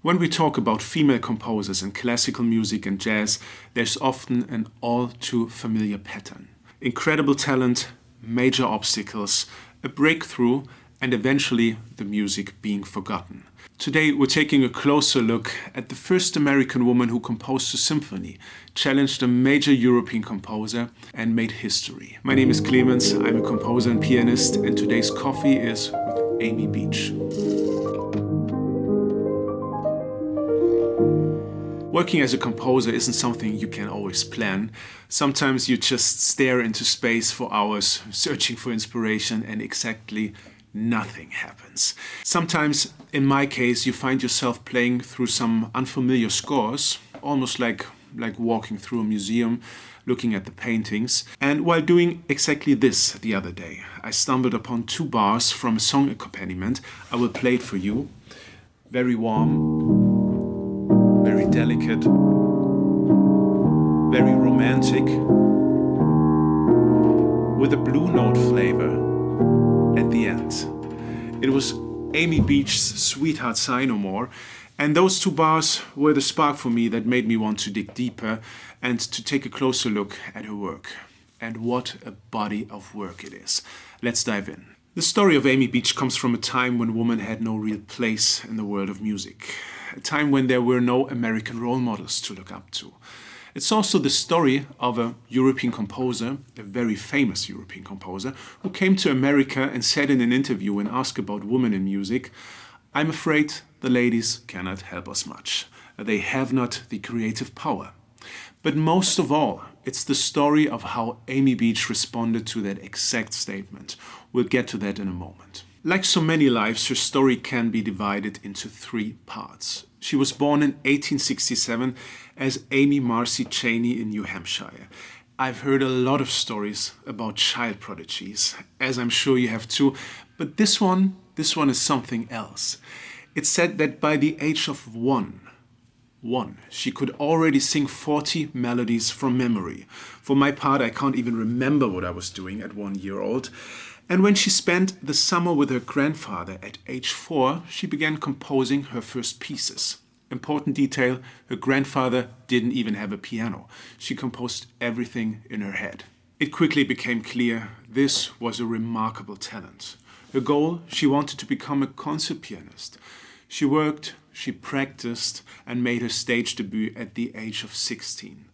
When we talk about female composers in classical music and jazz, there's often an all too familiar pattern. Incredible talent, major obstacles, a breakthrough, and eventually the music being forgotten. Today we're taking a closer look at the first American woman who composed a symphony, challenged a major European composer, and made history. My name is Clemens, I'm a composer and pianist, and today's coffee is with Amy Beach. Working as a composer isn't something you can always plan. Sometimes you just stare into space for hours, searching for inspiration, and exactly nothing happens. Sometimes, in my case, you find yourself playing through some unfamiliar scores, almost like walking through a museum, looking at the paintings. And while doing exactly this the other day, I stumbled upon two bars from a song accompaniment. I will play it for you. Very warm, very delicate, very romantic, with a blue note flavor at the end. It was Amy Beach's Sweetheart Sigh No More, and those two bars were the spark for me that made me want to dig deeper and to take a closer look at her work. And what a body of work it is. Let's dive in. The story of Amy Beach comes from a time when women had no real place in the world of music. A time when there were no American role models to look up to. It's also the story of a European composer, a very famous European composer, who came to America and said in an interview when asked about women in music, "I'm afraid the ladies cannot help us much. They have not the creative power." But most of all, it's the story of how Amy Beach responded to that exact statement. We'll get to that in a moment. Like so many lives, her story can be divided into three parts. She was born in 1867 as Amy Marcy Cheney in New Hampshire. I've heard a lot of stories about child prodigies, as I'm sure you have too, but this one is something else. It's said that by the age of one, she could already sing 40 melodies from memory. For my part, I can't even remember what I was doing at 1 year old. And when she spent the summer with her grandfather at age 4, she began composing her first pieces. Important detail, her grandfather didn't even have a piano. She composed everything in her head. It quickly became clear this was a remarkable talent. Her goal, she wanted to become a concert pianist. She worked, she practiced, and made her stage debut at the age of 16.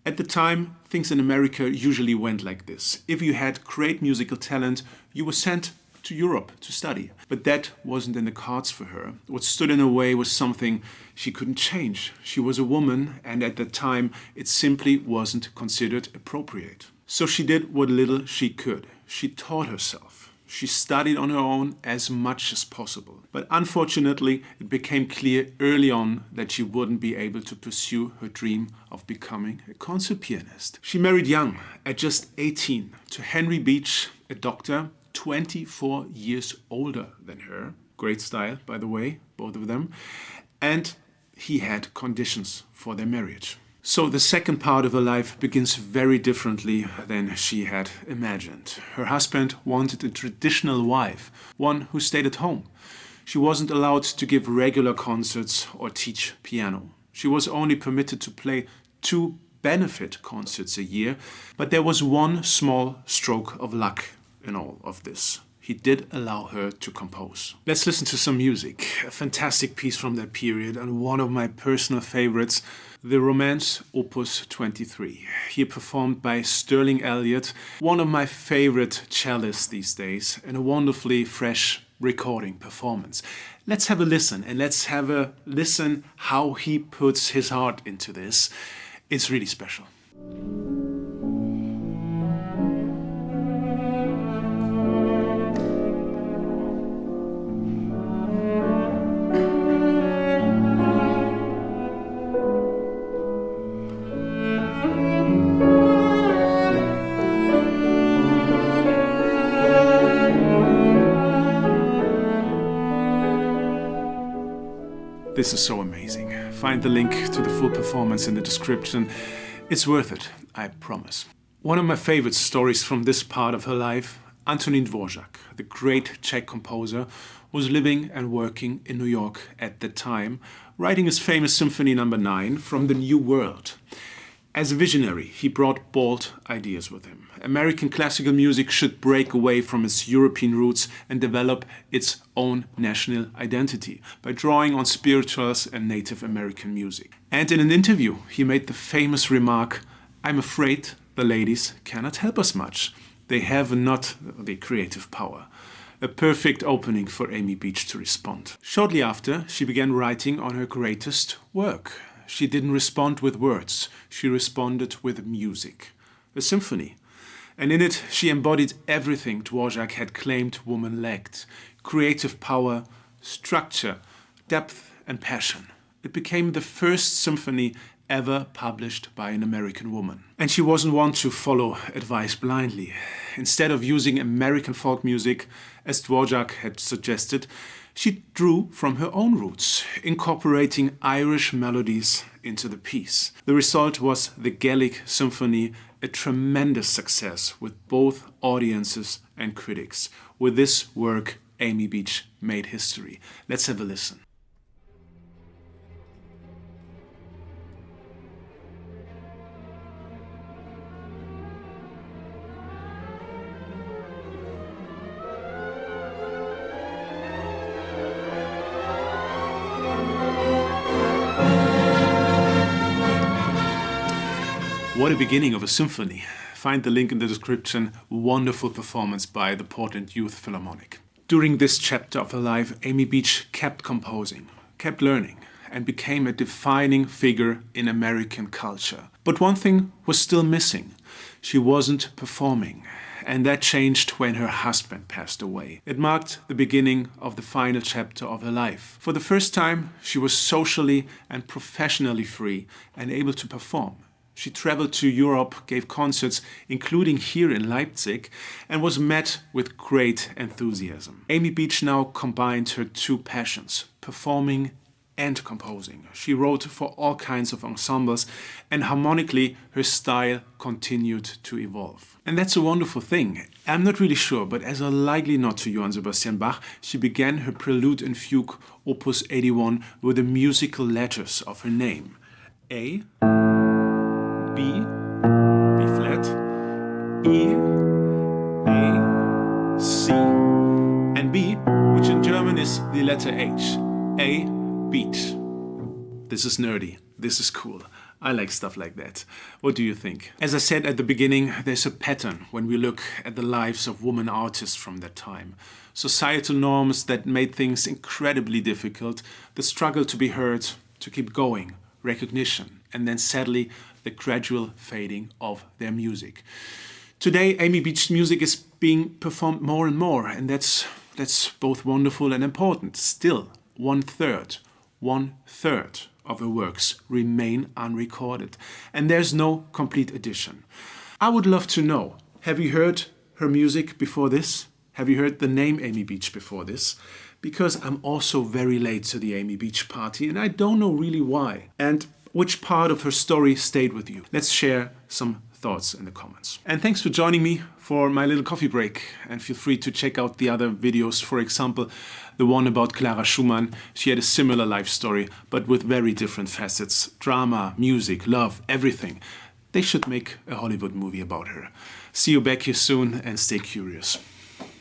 At the time, things in America usually went like this. If you had great musical talent, you were sent to Europe to study. But that wasn't in the cards for her. What stood in her way was something she couldn't change. She was a woman, and at that time, it simply wasn't considered appropriate. So she did what little she could. She taught herself. She studied on her own as much as possible. But unfortunately, it became clear early on that she wouldn't be able to pursue her dream of becoming a concert pianist. She married young, at just 18, to Henry Beach, a doctor, 24 years older than her. Great style, by the way, both of them. And he had conditions for their marriage. So the second part of her life begins very differently than she had imagined. Her husband wanted a traditional wife, one who stayed at home. She wasn't allowed to give regular concerts or teach piano. She was only permitted to play 2 benefit concerts a year, but there was one small stroke of luck in all of this. He did allow her to compose. Let's listen to some music. A fantastic piece from that period and one of my personal favorites, the Romance Opus 23. Here performed by Sterling Elliott, one of my favorite cellists these days, and a wonderfully fresh recording performance. Let's have a listen, and let's have a listen how he puts his heart into this. It's really special. This is so amazing. Find the link to the full performance in the description. It's worth it, I promise. One of my favorite stories from this part of her life, Antonín Dvořák, the great Czech composer, was living and working in New York at the time, writing his famous Symphony No. 9 from the New World. As a visionary, he brought bold ideas with him. American classical music should break away from its European roots and develop its own national identity by drawing on spirituals and Native American music. And in an interview, he made the famous remark, "I'm afraid the ladies cannot help us much. They have not the creative power." A perfect opening for Amy Beach to respond. Shortly after, she began writing on her greatest work. She didn't respond with words, she responded with music. A symphony. And in it, she embodied everything Dvorak had claimed woman lacked. Creative power, structure, depth and passion. It became the first symphony ever published by an American woman. And she wasn't one to follow advice blindly. Instead of using American folk music, as Dvorak had suggested, she drew from her own roots, incorporating Irish melodies into the piece. The result was the Gellic Symphony, a tremendous success with both audiences and critics. With this work, Amy Beach made history. Let's have a listen. What a beginning of a symphony. Find the link in the description. Wonderful performance by the Portland Youth Philharmonic. During this chapter of her life, Amy Beach kept composing, kept learning, and became a defining figure in American culture. But one thing was still missing. She wasn't performing. And that changed when her husband passed away. It marked the beginning of the final chapter of her life. For the first time, she was socially and professionally free and able to perform. She traveled to Europe, gave concerts, including here in Leipzig, and was met with great enthusiasm. Amy Beach now combined her two passions, performing and composing. She wrote for all kinds of ensembles, and harmonically her style continued to evolve. And that's a wonderful thing. I'm not really sure, but as a likely nod to Johann Sebastian Bach, she began her Prelude and Fugue, Opus 81, with the musical letters of her name. A, B, B flat, E, A, C, and B, which in German is the letter H. A, Beach. This is nerdy. This is cool. I like stuff like that. What do you think? As I said at the beginning, there's a pattern when we look at the lives of women artists from that time. Societal norms that made things incredibly difficult, the struggle to be heard, to keep going, recognition, and then sadly, the gradual fading of their music. Today, Amy Beach's music is being performed more and more, and that's both wonderful and important. Still, one third of her works remain unrecorded, and there's no complete edition. I would love to know, have you heard her music before this? Have you heard the name Amy Beach before this? Because I'm also very late to the Amy Beach party, and I don't know really why. And which part of her story stayed with you? Let's share some thoughts in the comments. And thanks for joining me for my little coffee break. And feel free to check out the other videos. For example, the one about Clara Schumann. She had a similar life story, but with very different facets. Drama, music, love, everything. They should make a Hollywood movie about her. See you back here soon and stay curious.